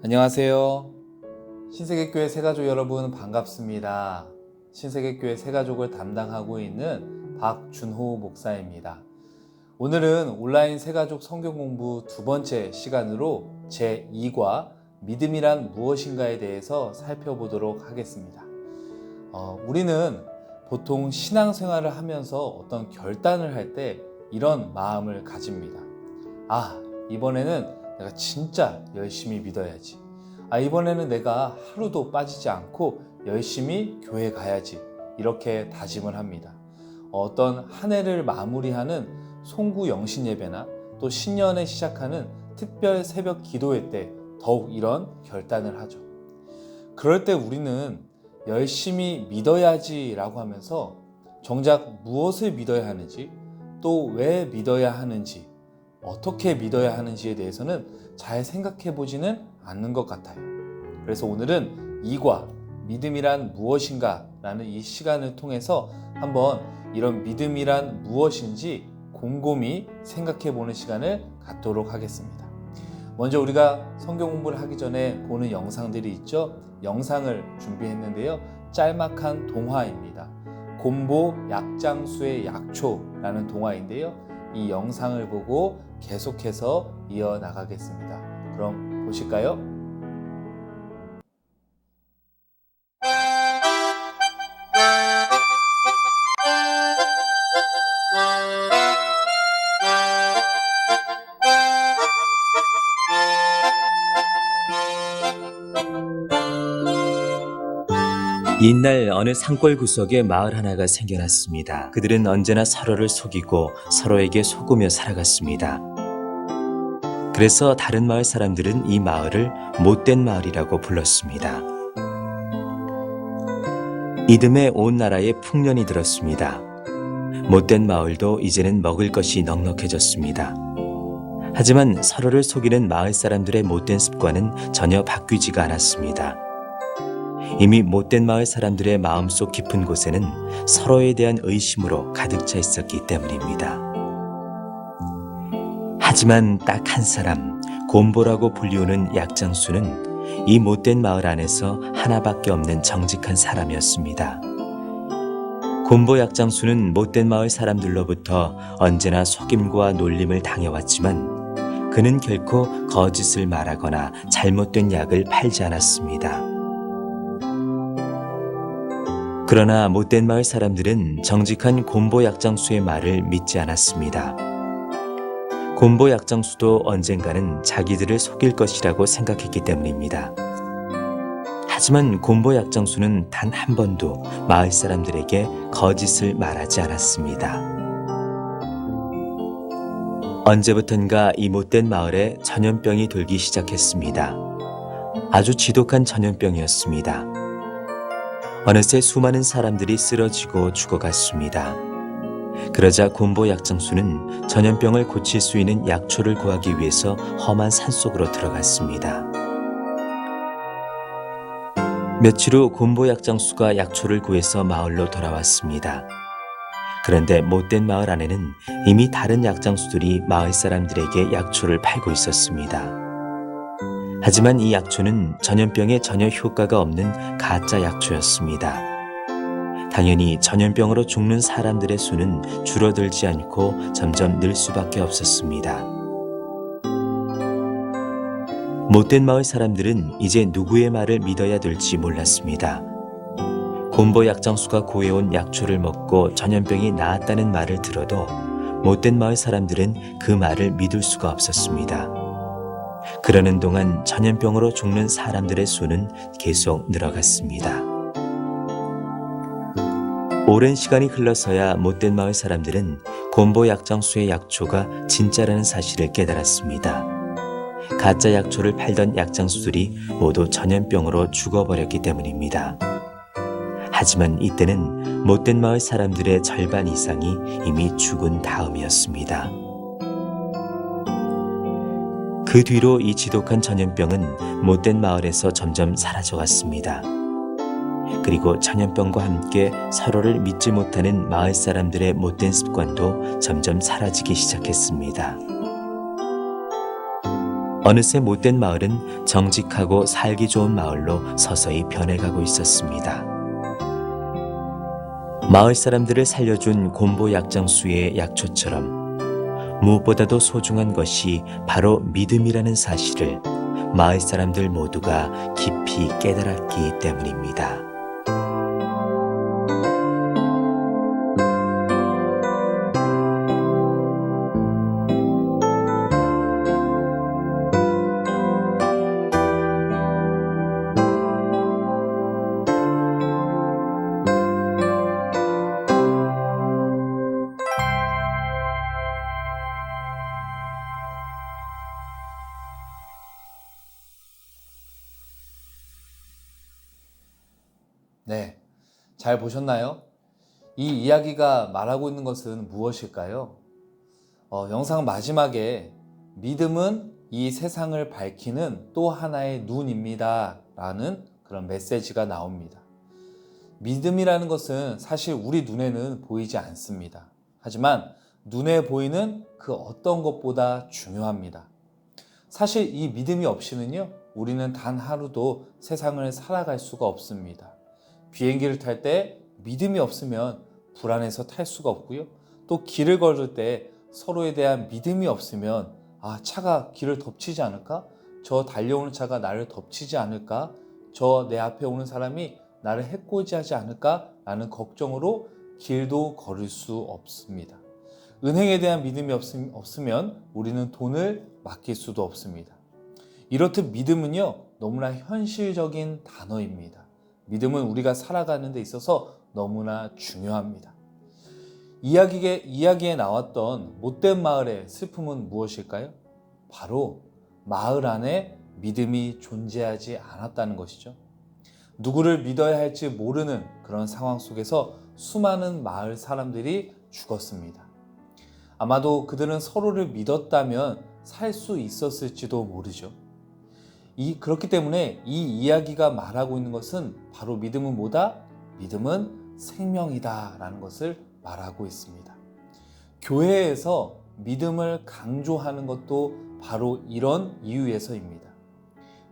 안녕하세요. 신세계교회 새가족 여러분 반갑습니다. 신세계교회 새가족을 담당하고 있는 박준호 목사입니다. 오늘은 온라인 새가족 성경 공부 두 번째 시간으로 제2과 믿음이란 무엇인가에 대해서 살펴보도록 하겠습니다. 우리는 보통 신앙생활을 하면서 어떤 결단을 할 때 이런 마음을 가집니다. 이번에는 내가 진짜 열심히 믿어야지. 이번에는 내가 하루도 빠지지 않고 열심히 교회 가야지. 이렇게 다짐을 합니다. 어떤 한 해를 마무리하는 송구 영신 예배나 또 신년에 시작하는 특별 새벽 기도회 때 더욱 이런 결단을 하죠. 그럴 때 우리는 열심히 믿어야지 라고 하면서 정작 무엇을 믿어야 하는지, 또 왜 믿어야 하는지, 어떻게 믿어야 하는지에 대해서는 잘 생각해 보지는 않는 것 같아요. 그래서 오늘은 이과 믿음이란 무엇인가 라는 이 시간을 통해서 한번 이런 믿음이란 무엇인지 곰곰이 생각해 보는 시간을 갖도록 하겠습니다. 먼저 우리가 성경 공부를 하기 전에 보는 영상들이 있죠. 영상을 준비했는데요. 짤막한 동화입니다. 곰보 약장수의 약초라는 동화인데요. 이 영상을 보고 계속해서 이어나가겠습니다. 그럼 보실까요? 옛날 어느 산골 구석에 마을 하나가 생겨났습니다. 그들은 언제나 서로를 속이고 서로에게 속으며 살아갔습니다. 그래서 다른 마을 사람들은 이 마을을 못된 마을이라고 불렀습니다. 이듬해 온 나라에 풍년이 들었습니다. 못된 마을도 이제는 먹을 것이 넉넉해졌습니다. 하지만 서로를 속이는 마을 사람들의 못된 습관은 전혀 바뀌지가 않았습니다. 이미 못된 마을 사람들의 마음속 깊은 곳에는 서로에 대한 의심으로 가득 차 있었기 때문입니다. 하지만 딱 한 사람, 곰보라고 불리우는 약장수는 이 못된 마을 안에서 하나밖에 없는 정직한 사람이었습니다. 곰보 약장수는 못된 마을 사람들로부터 언제나 속임과 놀림을 당해왔지만 그는 결코 거짓을 말하거나 잘못된 약을 팔지 않았습니다. 그러나 못된 마을 사람들은 정직한 곰보 약장수의 말을 믿지 않았습니다. 곰보 약장수도 언젠가는 자기들을 속일 것이라고 생각했기 때문입니다. 하지만 곰보 약장수는 단 한 번도 마을 사람들에게 거짓을 말하지 않았습니다. 언제부턴가 이 못된 마을에 전염병이 돌기 시작했습니다. 아주 지독한 전염병이었습니다. 어느새 수많은 사람들이 쓰러지고 죽어갔습니다. 그러자 곰보 약장수는 전염병을 고칠 수 있는 약초를 구하기 위해서 험한 산속으로 들어갔습니다. 며칠 후 곰보 약장수가 약초를 구해서 마을로 돌아왔습니다. 그런데 못된 마을 안에는 이미 다른 약장수들이 마을 사람들에게 약초를 팔고 있었습니다. 하지만 이 약초는 전염병에 전혀 효과가 없는 가짜 약초였습니다. 당연히 전염병으로 죽는 사람들의 수는 줄어들지 않고 점점 늘 수밖에 없었습니다. 못된 마을 사람들은 이제 누구의 말을 믿어야 될지 몰랐습니다. 곰보 약장수가 구해온 약초를 먹고 전염병이 나았다는 말을 들어도 못된 마을 사람들은 그 말을 믿을 수가 없었습니다. 그러는 동안 전염병으로 죽는 사람들의 수는 계속 늘어갔습니다. 오랜 시간이 흘러서야 못된 마을 사람들은 곰보 약장수의 약초가 진짜라는 사실을 깨달았습니다. 가짜 약초를 팔던 약장수들이 모두 전염병으로 죽어버렸기 때문입니다. 하지만 이때는 못된 마을 사람들의 절반 이상이 이미 죽은 다음이었습니다. 그 뒤로 이 지독한 전염병은 못된 마을에서 점점 사라져갔습니다. 그리고 전염병과 함께 서로를 믿지 못하는 마을 사람들의 못된 습관도 점점 사라지기 시작했습니다. 어느새 못된 마을은 정직하고 살기 좋은 마을로 서서히 변해가고 있었습니다. 마을 사람들을 살려준 곰보 약장수의 약초처럼 무엇보다도 소중한 것이 바로 믿음이라는 사실을 마을 사람들 모두가 깊이 깨달았기 때문입니다. 네, 잘 보셨나요? 이 이야기가 말하고 있는 것은 무엇일까요? 영상 마지막에 믿음은 이 세상을 밝히는 또 하나의 눈입니다 라는 그런 메시지가 나옵니다. 믿음이라는 것은 사실 우리 눈에는 보이지 않습니다. 하지만 눈에 보이는 그 어떤 것보다 중요합니다. 사실 이 믿음이 없이는요, 우리는 단 하루도 세상을 살아갈 수가 없습니다. 비행기를 탈 때 믿음이 없으면 불안해서 탈 수가 없고요. 또 길을 걸을 때 서로에 대한 믿음이 없으면 차가 길을 덮치지 않을까? 저 달려오는 차가 나를 덮치지 않을까? 저 내 앞에 오는 사람이 나를 해코지하지 않을까? 라는 걱정으로 길도 걸을 수 없습니다. 은행에 대한 믿음이 없으면 우리는 돈을 맡길 수도 없습니다. 이렇듯 믿음은요, 너무나 현실적인 단어입니다. 믿음은 우리가 살아가는 데 있어서 너무나 중요합니다. 이야기에 나왔던 못된 마을의 슬픔은 무엇일까요? 바로 마을 안에 믿음이 존재하지 않았다는 것이죠. 누구를 믿어야 할지 모르는 그런 상황 속에서 수많은 마을 사람들이 죽었습니다. 아마도 그들은 서로를 믿었다면 살 수 있었을지도 모르죠. 그렇기 때문에 이 이야기가 말하고 있는 것은 바로 믿음은 뭐다? 믿음은 생명이다 라는 것을 말하고 있습니다. 교회에서 믿음을 강조하는 것도 바로 이런 이유에서입니다.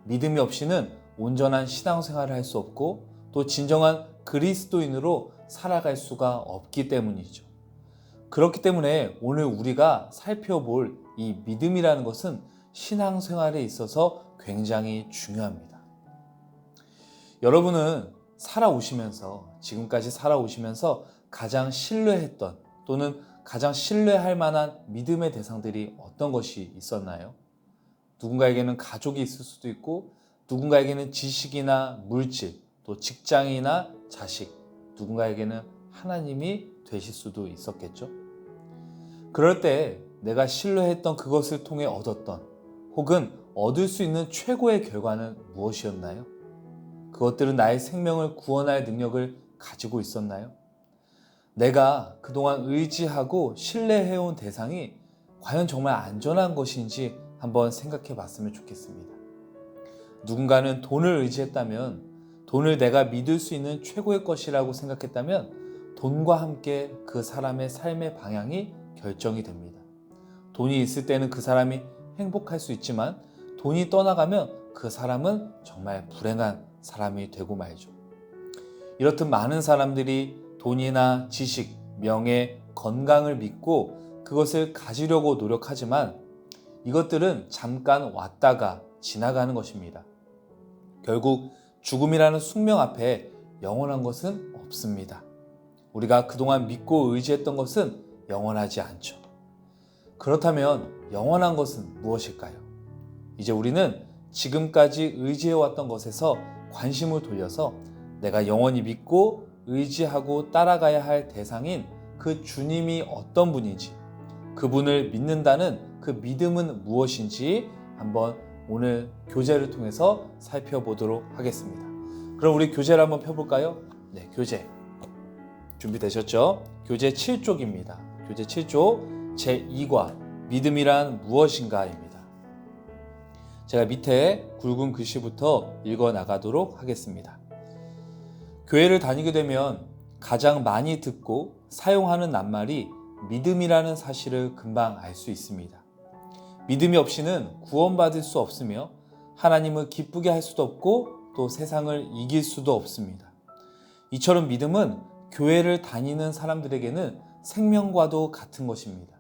믿음이 없이는 온전한 신앙생활을 할 수 없고 또 진정한 그리스도인으로 살아갈 수가 없기 때문이죠. 그렇기 때문에 오늘 우리가 살펴볼 이 믿음이라는 것은 신앙생활에 있어서 굉장히 중요합니다. 여러분은 지금까지 살아오시면서 가장 신뢰했던 또는 가장 신뢰할 만한 믿음의 대상들이 어떤 것이 있었나요? 누군가에게는 가족이 있을 수도 있고 누군가에게는 지식이나 물질, 또 직장이나 자식, 누군가에게는 하나님이 되실 수도 있었겠죠. 그럴 때 내가 신뢰했던 그것을 통해 얻었던 혹은 얻을 수 있는 최고의 결과는 무엇이었나요? 그것들은 나의 생명을 구원할 능력을 가지고 있었나요? 내가 그동안 의지하고 신뢰해온 대상이 과연 정말 안전한 것인지 한번 생각해 봤으면 좋겠습니다. 누군가는 돈을 의지했다면, 돈을 내가 믿을 수 있는 최고의 것이라고 생각했다면 돈과 함께 그 사람의 삶의 방향이 결정이 됩니다. 돈이 있을 때는 그 사람이 행복할 수 있지만 돈이 떠나가면 그 사람은 정말 불행한 사람이 되고 말죠. 이렇듯 많은 사람들이 돈이나 지식, 명예, 건강을 믿고 그것을 가지려고 노력하지만 이것들은 잠깐 왔다가 지나가는 것입니다. 결국 죽음이라는 숙명 앞에 영원한 것은 없습니다. 우리가 그동안 믿고 의지했던 것은 영원하지 않죠. 그렇다면 영원한 것은 무엇일까요? 이제 우리는 지금까지 의지해왔던 것에서 관심을 돌려서 내가 영원히 믿고 의지하고 따라가야 할 대상인 그 주님이 어떤 분인지, 그분을 믿는다는 그 믿음은 무엇인지 한번 오늘 교재를 통해서 살펴보도록 하겠습니다. 그럼 우리 교재를 한번 펴볼까요? 네, 교재 준비되셨죠? 교재 7쪽입니다. 교재 7쪽 제2과 믿음이란 무엇인가입니다. 제가 밑에 굵은 글씨부터 읽어 나가도록 하겠습니다. 교회를 다니게 되면 가장 많이 듣고 사용하는 낱말이 믿음이라는 사실을 금방 알 수 있습니다. 믿음이 없이는 구원받을 수 없으며 하나님을 기쁘게 할 수도 없고 또 세상을 이길 수도 없습니다. 이처럼 믿음은 교회를 다니는 사람들에게는 생명과도 같은 것입니다.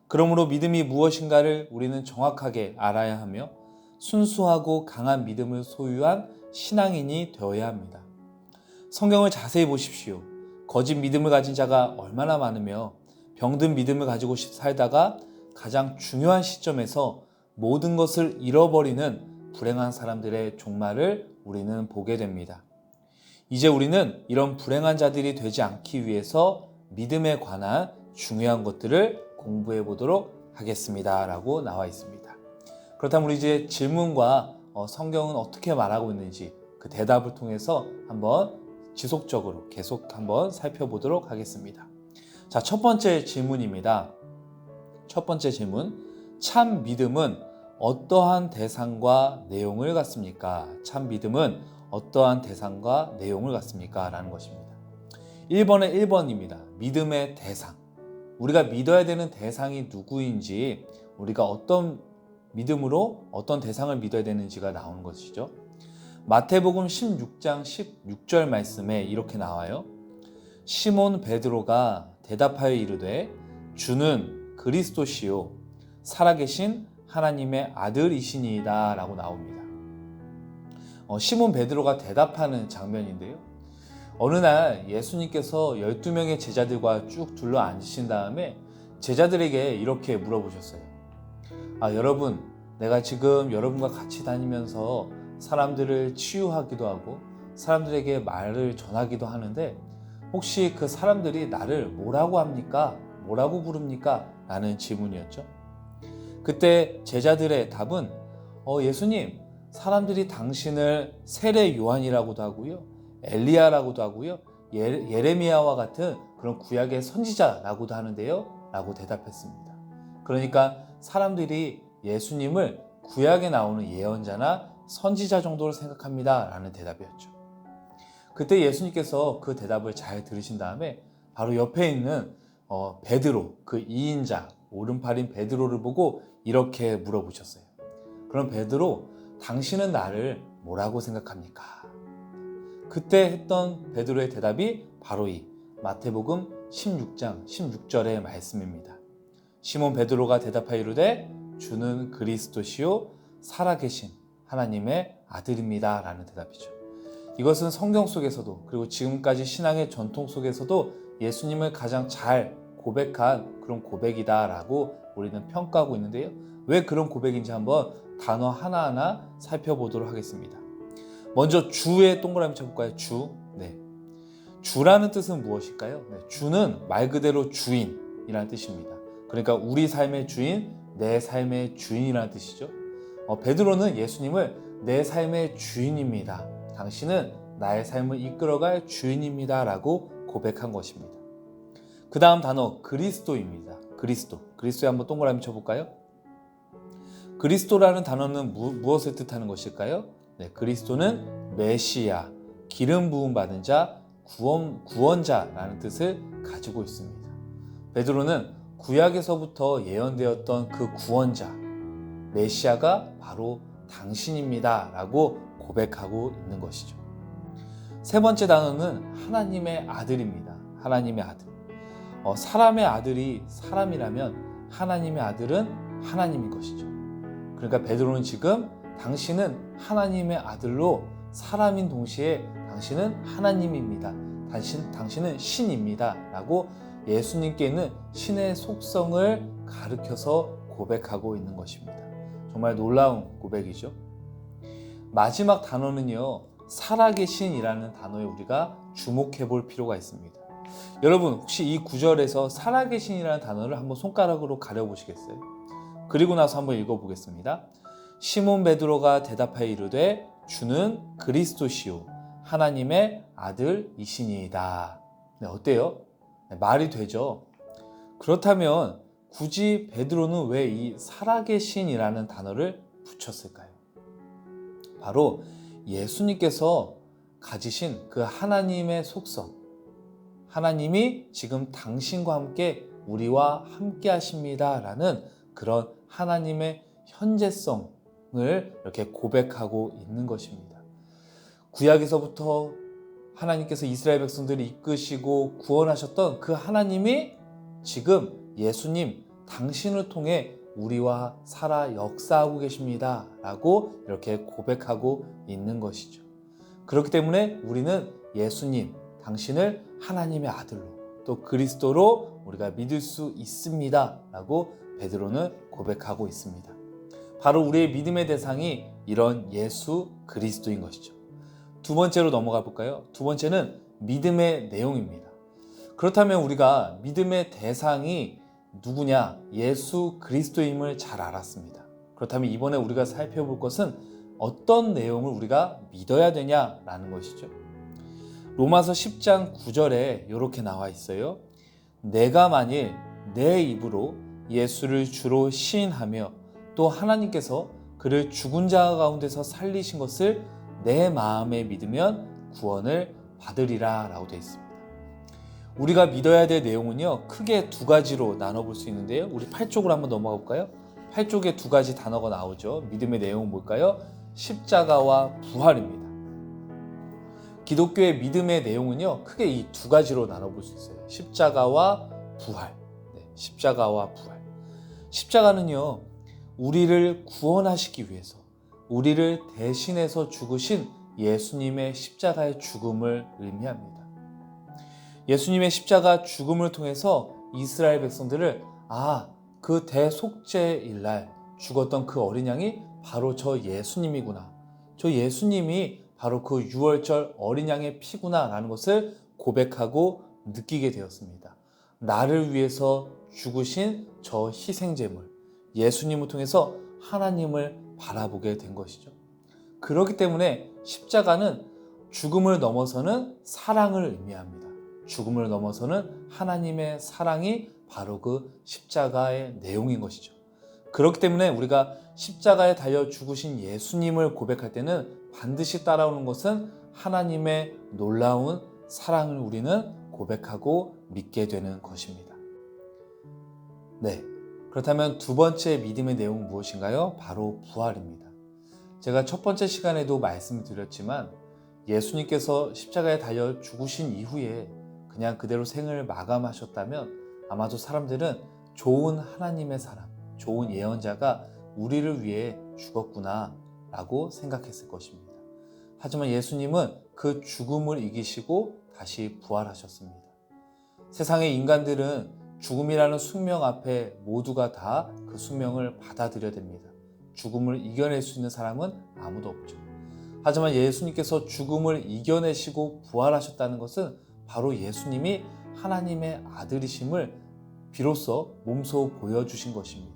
그러므로 믿음이 무엇인가를 우리는 정확하게 알아야 하며 순수하고 강한 믿음을 소유한 신앙인이 되어야 합니다. 성경을 자세히 보십시오. 거짓 믿음을 가진 자가 얼마나 많으며 병든 믿음을 가지고 살다가 가장 중요한 시점에서 모든 것을 잃어버리는 불행한 사람들의 종말을 우리는 보게 됩니다. 이제 우리는 이런 불행한 자들이 되지 않기 위해서 믿음에 관한 중요한 것들을 공부해 보도록 하겠습니다 라고 나와 있습니다. 그렇다면 우리 이제 질문과 성경은 어떻게 말하고 있는지 그 대답을 통해서 한번 지속적으로 계속 한번 살펴보도록 하겠습니다. 자, 첫 번째 질문입니다. 첫 번째 질문. 참 믿음은 어떠한 대상과 내용을 갖습니까? 참 믿음은 어떠한 대상과 내용을 갖습니까? 라는 것입니다. 1번에 1번입니다. 믿음의 대상. 우리가 믿어야 되는 대상이 누구인지, 우리가 어떤 믿음으로 어떤 대상을 믿어야 되는지가 나오는 것이죠. 마태복음 16장 16절 말씀에 이렇게 나와요. 시몬 베드로가 대답하여 이르되 주는 그리스도시요 살아계신 하나님의 아들이시니이다 라고 나옵니다. 시몬 베드로가 대답하는 장면인데요. 어느 날 예수님께서 12명의 제자들과 쭉 둘러 앉으신 다음에 제자들에게 이렇게 물어보셨어요. 여러분, 내가 지금 여러분과 같이 다니면서 사람들을 치유하기도 하고 사람들에게 말을 전하기도 하는데 혹시 그 사람들이 나를 뭐라고 합니까? 뭐라고 부릅니까? 라는 질문이었죠. 그때 제자들의 답은 예수님, 사람들이 당신을 세례 요한이라고도 하고요, 엘리야라고도 하고요, 예레미야와 같은 그런 구약의 선지자라고도 하는데요 라고 대답했습니다. 그러니까 사람들이 예수님을 구약에 나오는 예언자나 선지자 정도로 생각합니다 라는 대답이었죠. 그때 예수님께서 그 대답을 잘 들으신 다음에 바로 옆에 있는 베드로, 그 2인자 오른팔인 베드로를 보고 이렇게 물어보셨어요. 그럼 베드로, 당신은 나를 뭐라고 생각합니까? 그때 했던 베드로의 대답이 바로 이 마태복음 16장 16절의 말씀입니다. 시몬 베드로가 대답하여 이르되 주는 그리스도시요 살아계신 하나님의 아들입니다 라는 대답이죠. 이것은 성경 속에서도 그리고 지금까지 신앙의 전통 속에서도 예수님을 가장 잘 고백한 그런 고백이다 라고 우리는 평가하고 있는데요. 왜 그런 고백인지 한번 단어 하나하나 살펴보도록 하겠습니다. 먼저 주에 동그라미 쳐볼까요? 주. 네. 주라는 뜻은 무엇일까요? 네. 주는 말 그대로 주인이라는 뜻입니다. 그러니까 우리 삶의 주인, 내 삶의 주인이라는 뜻이죠. 베드로는 예수님을 내 삶의 주인입니다. 당신은 나의 삶을 이끌어갈 주인입니다 라고 고백한 것입니다. 그 다음 단어 그리스도입니다. 그리스도에 한번 동그라미 쳐볼까요? 그리스도라는 단어는 무엇을 뜻하는 것일까요? 네, 그리스도는 메시아, 기름 부음 받은 자, 구원자라는 뜻을 가지고 있습니다. 베드로는 구약에서부터 예언되었던 그 구원자, 메시아가 바로 당신입니다 라고 고백하고 있는 것이죠. 세 번째 단어는 하나님의 아들입니다. 하나님의 아들. 사람의 아들이 사람이라면 하나님의 아들은 하나님인 것이죠. 그러니까 베드로는 지금 당신은 하나님의 아들로 사람인 동시에 당신은 하나님입니다. 당신은 신입니다 라고 예수님께 있는 신의 속성을 가르쳐서 고백하고 있는 것입니다. 정말 놀라운 고백이죠. 마지막 단어는요, 살아계신이라는 단어에 우리가 주목해 볼 필요가 있습니다. 여러분, 혹시 이 구절에서 살아계신이라는 단어를 한번 손가락으로 가려보시겠어요? 그리고 나서 한번 읽어보겠습니다. 시몬 베드로가 대답하여 이르되 주는 그리스도시요 하나님의 아들이시니이다. 네, 어때요? 네, 말이 되죠? 그렇다면 굳이 베드로는 왜 이 살아계신이라는 단어를 붙였을까요? 바로 예수님께서 가지신 그 하나님의 속성, 하나님이 지금 당신과 함께 우리와 함께 하십니다 라는 그런 하나님의 현재성을 이렇게 고백하고 있는 것입니다. 구약에서부터 하나님께서 이스라엘 백성들을 이끄시고 구원하셨던 그 하나님이 지금 예수님 당신을 통해 우리와 살아 역사하고 계십니다 라고 이렇게 고백하고 있는 것이죠. 그렇기 때문에 우리는 예수님 당신을 하나님의 아들로 또 그리스도로 우리가 믿을 수 있습니다 라고 베드로는 고백하고 있습니다. 바로 우리의 믿음의 대상이 이런 예수 그리스도인 것이죠. 두 번째로 넘어가 볼까요? 두 번째는 믿음의 내용입니다. 그렇다면 우리가 믿음의 대상이 누구냐? 예수 그리스도임을 잘 알았습니다. 그렇다면 이번에 우리가 살펴볼 것은 어떤 내용을 우리가 믿어야 되냐라는 것이죠. 로마서 10장 9절에 이렇게 나와 있어요. 내가 만일 내 입으로 예수를 주로 시인하며 또 하나님께서 그를 죽은 자 가운데서 살리신 것을 내 마음에 믿으면 구원을 받으리라 라고 되어 있습니다. 우리가 믿어야 될 내용은요, 크게 두 가지로 나눠볼 수 있는데요. 우리 8쪽으로 한번 넘어가 볼까요? 8쪽에 두 가지 단어가 나오죠. 믿음의 내용은 뭘까요? 십자가와 부활입니다. 기독교의 믿음의 내용은요, 크게 이 두 가지로 나눠볼 수 있어요. 십자가와 부활. 십자가와 부활. 십자가는요, 우리를 구원하시기 위해서 우리를 대신해서 죽으신 예수님의 십자가의 죽음을 의미합니다. 예수님의 십자가 죽음을 통해서 이스라엘 백성들을 그 대속죄일 날 죽었던 그 어린 양이 바로 저 예수님이구나. 저 예수님이 바로 그 유월절 어린 양의 피구나 라는 것을 고백하고 느끼게 되었습니다. 나를 위해서 죽으신 저 희생제물 예수님을 통해서 하나님을 바라보게 된 것이죠. 그렇기 때문에 십자가는 죽음을 넘어서는 사랑을 의미합니다. 죽음을 넘어서는 하나님의 사랑이 바로 그 십자가의 내용인 것이죠. 그렇기 때문에 우리가 십자가에 달려 죽으신 예수님을 고백할 때는 반드시 따라오는 것은 하나님의 놀라운 사랑을 우리는 고백하고 믿게 되는 것입니다. 네, 그렇다면 두 번째 믿음의 내용은 무엇인가요? 바로 부활입니다. 제가 첫 번째 시간에도 말씀을 드렸지만 예수님께서 십자가에 달려 죽으신 이후에 그냥 그대로 생을 마감하셨다면 아마도 사람들은 좋은 하나님의 사람, 좋은 예언자가 우리를 위해 죽었구나 라고 생각했을 것입니다. 하지만 예수님은 그 죽음을 이기시고 다시 부활하셨습니다. 세상의 인간들은 죽음이라는 숙명 앞에 모두가 다 그 숙명을 받아들여야 됩니다. 죽음을 이겨낼 수 있는 사람은 아무도 없죠. 하지만 예수님께서 죽음을 이겨내시고 부활하셨다는 것은 바로 예수님이 하나님의 아들이심을 비로소 몸소 보여주신 것입니다.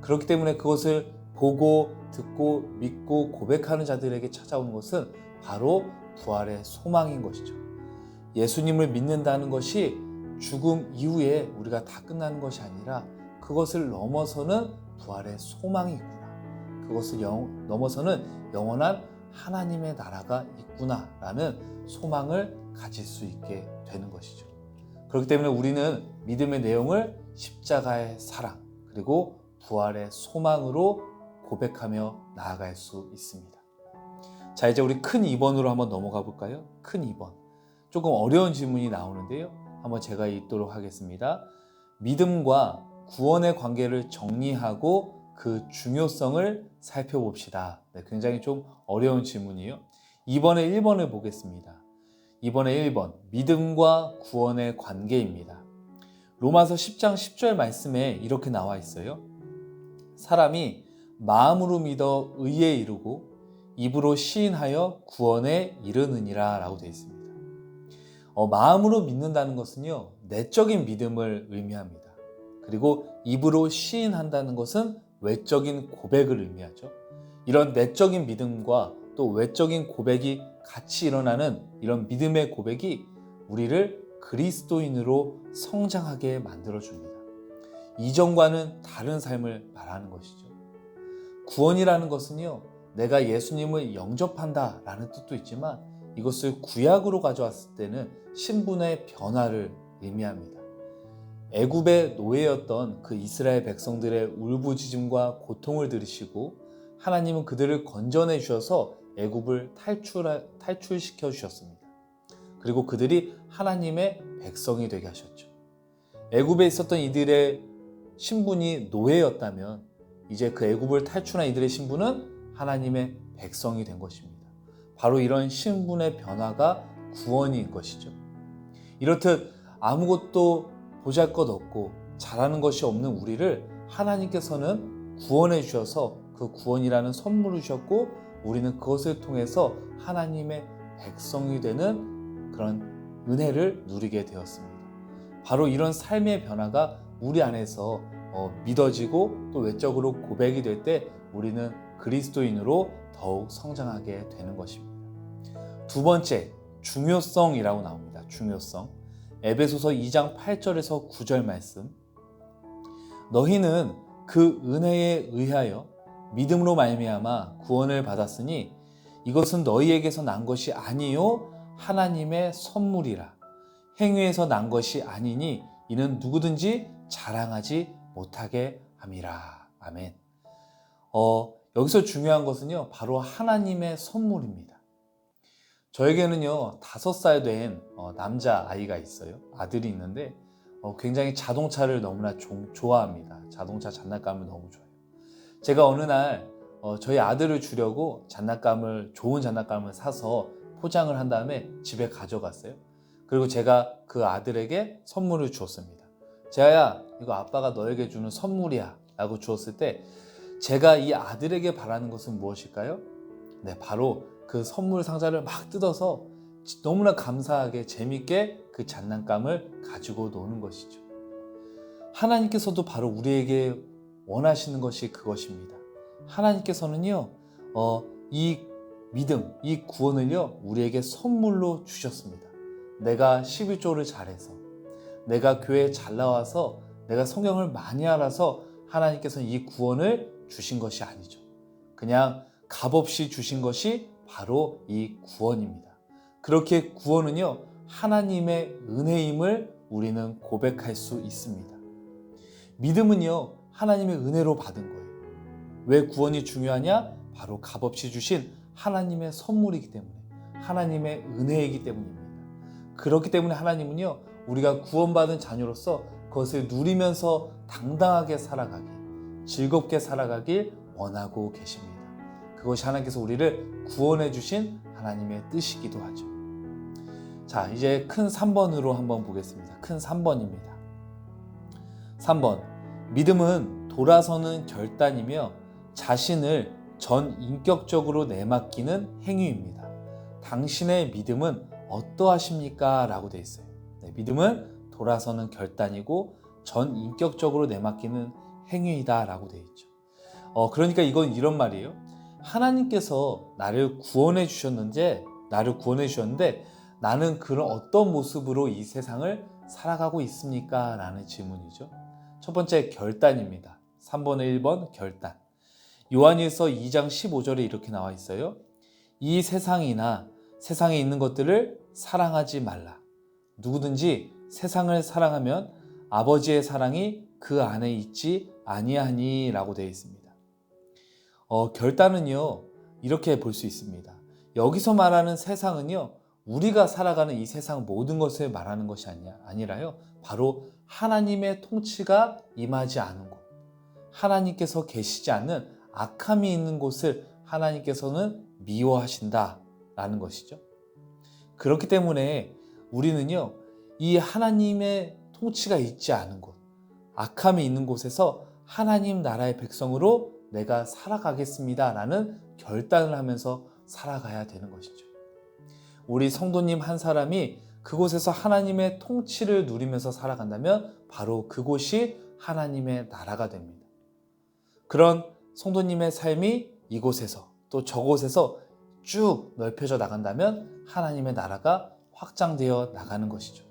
그렇기 때문에 그것을 보고 듣고 믿고 고백하는 자들에게 찾아오는 것은 바로 부활의 소망인 것이죠. 예수님을 믿는다는 것이 죽음 이후에 우리가 다 끝나는 것이 아니라 그것을 넘어서는 부활의 소망이구나. 그것을 넘어서는 영원한 하나님의 나라가 있구나라는 소망을 가질 수 있게 되는 것이죠. 그렇기 때문에 우리는 믿음의 내용을 십자가의 사랑 그리고 부활의 소망으로 고백하며 나아갈 수 있습니다. 자, 이제 우리 큰 2번으로 한번 넘어가 볼까요? 큰 2번. 조금 어려운 질문이 나오는데요. 한번 제가 읽도록 하겠습니다. 믿음과 구원의 관계를 정리하고 그 중요성을 살펴봅시다. 네, 굉장히 좀 어려운 질문이에요. 이번에 1번을 보겠습니다. 이번에 1번, 믿음과 구원의 관계입니다. 로마서 10장 10절 말씀에 이렇게 나와 있어요. 사람이 마음으로 믿어 의에 이르고 입으로 시인하여 구원에 이르느니라 라고 되어 있습니다. 마음으로 믿는다는 것은요, 내적인 믿음을 의미합니다. 그리고 입으로 시인한다는 것은 외적인 고백을 의미하죠. 이런 내적인 믿음과 또 외적인 고백이 같이 일어나는 이런 믿음의 고백이 우리를 그리스도인으로 성장하게 만들어줍니다. 이전과는 다른 삶을 말하는 것이죠. 구원이라는 것은요, 내가 예수님을 영접한다 라는 뜻도 있지만 이것을 구약으로 가져왔을 때는 신분의 변화를 의미합니다. 애굽의 노예였던 그 이스라엘 백성들의 울부짖음과 고통을 들으시고 하나님은 그들을 건져내 주셔서 애굽을 탈출시켜 주셨습니다. 그리고 그들이 하나님의 백성이 되게 하셨죠. 애굽에 있었던 이들의 신분이 노예였다면 이제 그 애굽을 탈출한 이들의 신분은 하나님의 백성이 된 것입니다. 바로 이런 신분의 변화가 구원인 것이죠. 이렇듯 아무것도 보잘것없고 잘하는 것이 없는 우리를 하나님께서는 구원해 주셔서 그 구원이라는 선물을 주셨고 우리는 그것을 통해서 하나님의 백성이 되는 그런 은혜를 누리게 되었습니다. 바로 이런 삶의 변화가 우리 안에서 믿어지고 또 외적으로 고백이 될 때 우리는 그리스도인으로 더욱 성장하게 되는 것입니다. 두 번째, 중요성이라고 나옵니다. 중요성. 에베소서 2장 8절에서 9절 말씀. 너희는 그 은혜에 의하여 믿음으로 말미암아 구원을 받았으니 이것은 너희에게서 난 것이 아니요 하나님의 선물이라. 행위에서 난 것이 아니니 이는 누구든지 자랑하지 못하게 함이라. 아멘. 여기서 중요한 것은요, 바로 하나님의 선물입니다. 저에게는요, 5살 된 남자 아이가 있어요. 아들이 있는데 굉장히 자동차를 너무나 좋아합니다. 자동차 장난감을 너무 좋아해요. 제가 어느 날 저희 아들을 주려고 좋은 장난감을 사서 포장을 한 다음에 집에 가져갔어요. 그리고 제가 그 아들에게 선물을 주었습니다. 재하야, 이거 아빠가 너에게 주는 선물이야 라고 주었을 때 제가 이 아들에게 바라는 것은 무엇일까요? 네, 바로 그 선물 상자를 막 뜯어서 너무나 감사하게 재밌게 그 장난감을 가지고 노는 것이죠. 하나님께서도 바로 우리에게 원하시는 것이 그것입니다. 하나님께서는요, 이 믿음, 이 구원을요, 우리에게 선물로 주셨습니다. 내가 11조를 잘해서, 내가 교회에 잘 나와서, 내가 성경을 많이 알아서 하나님께서는 이 구원을 주신 것이 아니죠. 그냥 값없이 주신 것이 바로 이 구원입니다. 그렇게 구원은요, 하나님의 은혜임을 우리는 고백할 수 있습니다. 믿음은요, 하나님의 은혜로 받은 거예요. 왜 구원이 중요하냐? 바로 값없이 주신 하나님의 선물이기 때문에, 하나님의 은혜이기 때문입니다. 그렇기 때문에 하나님은요, 우리가 구원받은 자녀로서 그것을 누리면서 당당하게 살아가길, 즐겁게 살아가길 원하고 계십니다. 그것이 하나님께서 우리를 구원해 주신 하나님의 뜻이기도 하죠. 자, 이제 큰 3번으로 한번 보겠습니다. 큰 3번입니다. 3번, 믿음은 돌아서는 결단이며 자신을 전 인격적으로 내맡기는 행위입니다. 당신의 믿음은 어떠하십니까? 라고 되어 있어요. 네, 믿음은 돌아서는 결단이고 전 인격적으로 내맡기는 행위이다 라고 되어 있죠. 그러니까 이건 이런 말이에요. 하나님께서 나를 구원해 주셨는데 나는 그런 어떤 모습으로 이 세상을 살아가고 있습니까? 라는 질문이죠. 첫 번째, 결단입니다. 3번에 1번 결단. 요한일서 2장 15절에 이렇게 나와 있어요. 이 세상이나 세상에 있는 것들을 사랑하지 말라. 누구든지 세상을 사랑하면 아버지의 사랑이 그 안에 있지 아니하니 라고 되어 있습니다. 결단은요, 이렇게 볼 수 있습니다. 여기서 말하는 세상은요, 우리가 살아가는 이 세상 모든 것을 말하는 것이 아니라요, 바로 하나님의 통치가 임하지 않은 곳, 하나님께서 계시지 않는 악함이 있는 곳을 하나님께서는 미워하신다라는 것이죠. 그렇기 때문에 우리는요, 이 하나님의 통치가 있지 않은 곳, 악함이 있는 곳에서 하나님 나라의 백성으로 내가 살아가겠습니다 라는 결단을 하면서 살아가야 되는 것이죠. 우리 성도님 한 사람이 그곳에서 하나님의 통치를 누리면서 살아간다면 바로 그곳이 하나님의 나라가 됩니다. 그런 성도님의 삶이 이곳에서 또 저곳에서 쭉 넓혀져 나간다면 하나님의 나라가 확장되어 나가는 것이죠.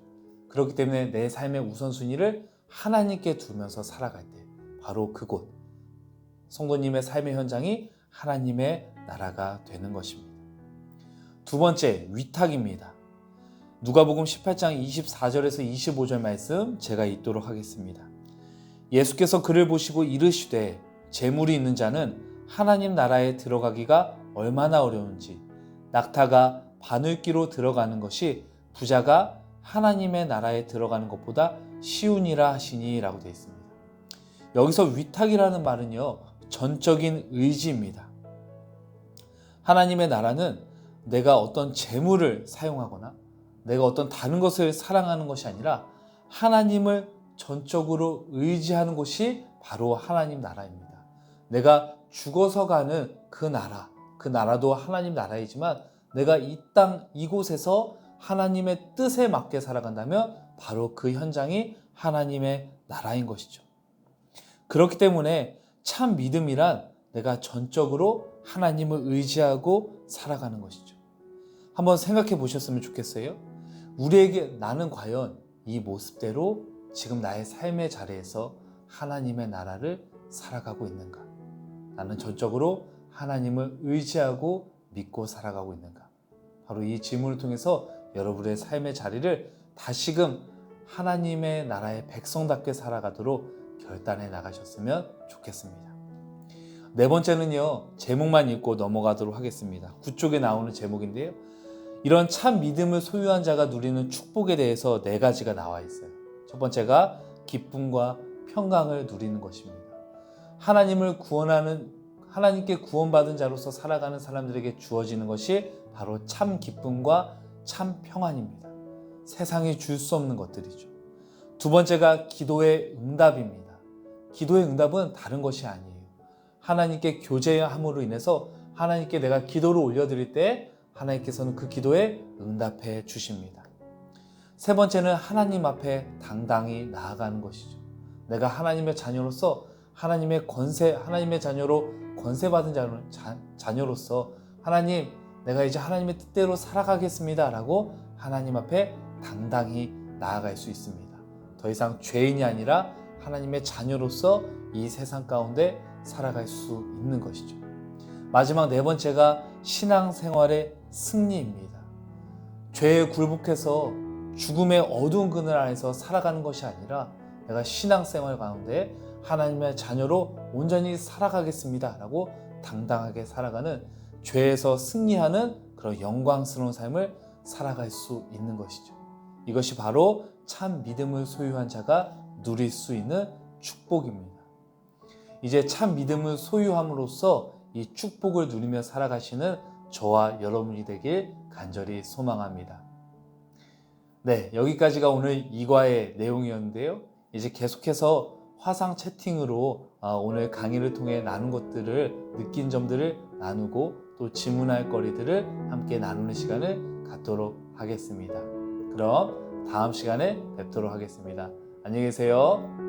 그렇기 때문에 내 삶의 우선순위를 하나님께 두면서 살아갈 때 바로 그곳, 성도님의 삶의 현장이 하나님의 나라가 되는 것입니다. 두 번째, 위탁입니다. 누가복음 18장 24절에서 25절 말씀 제가 읽도록 하겠습니다. 예수께서 그를 보시고 이르시되 재물이 있는 자는 하나님 나라에 들어가기가 얼마나 어려운지 낙타가 바늘귀로 들어가는 것이 부자가 하나님의 나라에 들어가는 것보다 쉬우니라 하시니 라고 되어 있습니다. 여기서 위탁이라는 말은요, 전적인 의지입니다. 하나님의 나라는 내가 어떤 재물을 사용하거나 내가 어떤 다른 것을 사랑하는 것이 아니라 하나님을 전적으로 의지하는 곳이 바로 하나님 나라입니다. 내가 죽어서 가는 그 나라도 하나님 나라이지만 내가 이 땅 이곳에서 하나님의 뜻에 맞게 살아간다면 바로 그 현장이 하나님의 나라인 것이죠. 그렇기 때문에 참 믿음이란 내가 전적으로 하나님을 의지하고 살아가는 것이죠. 한번 생각해 보셨으면 좋겠어요. 우리에게 나는 과연 이 모습대로 지금 나의 삶의 자리에서 하나님의 나라를 살아가고 있는가? 나는 전적으로 하나님을 의지하고 믿고 살아가고 있는가? 바로 이 질문을 통해서 여러분의 삶의 자리를 다시금 하나님의 나라의 백성답게 살아가도록 결단해 나가셨으면 좋겠습니다. 네 번째는요, 제목만 읽고 넘어가도록 하겠습니다. 9쪽에 나오는 제목인데요. 이런 참 믿음을 소유한 자가 누리는 축복에 대해서 네 가지가 나와 있어요. 첫 번째가 기쁨과 평강을 누리는 것입니다. 하나님께 구원받은 자로서 살아가는 사람들에게 주어지는 것이 바로 참 기쁨과 참 평안입니다. 세상이 줄 수 없는 것들이죠. 두 번째가 기도의 응답입니다. 기도의 응답은 다른 것이 아니에요. 하나님께 교제함으로 인해서 하나님께 내가 기도를 올려드릴 때 하나님께서는 그 기도에 응답해 주십니다. 세 번째는 하나님 앞에 당당히 나아가는 것이죠. 내가 하나님의 자녀로서 하나님의 자녀로 권세받은 자녀로서 하나님, 내가 이제 하나님의 뜻대로 살아가겠습니다 라고 하나님 앞에 당당히 나아갈 수 있습니다. 더 이상 죄인이 아니라 하나님의 자녀로서 이 세상 가운데 살아갈 수 있는 것이죠. 마지막 네 번째가 신앙생활의 승리입니다. 죄에 굴복해서 죽음의 어두운 그늘 안에서 살아가는 것이 아니라 내가 신앙생활 가운데 하나님의 자녀로 온전히 살아가겠습니다 라고 당당하게 살아가는, 죄에서 승리하는 그런 영광스러운 삶을 살아갈 수 있는 것이죠. 이것이 바로 참 믿음을 소유한 자가 누릴 수 있는 축복입니다. 이제 참 믿음을 소유함으로써 이 축복을 누리며 살아가시는 저와 여러분이 되길 간절히 소망합니다. 네, 여기까지가 오늘 2과의 내용이었는데요. 이제 계속해서 화상 채팅으로 오늘 강의를 통해 나눈 것들을, 느낀 점들을 나누고 또 질문할 거리들을 함께 나누는 시간을 갖도록 하겠습니다. 그럼 다음 시간에 뵙도록 하겠습니다. 안녕히 계세요.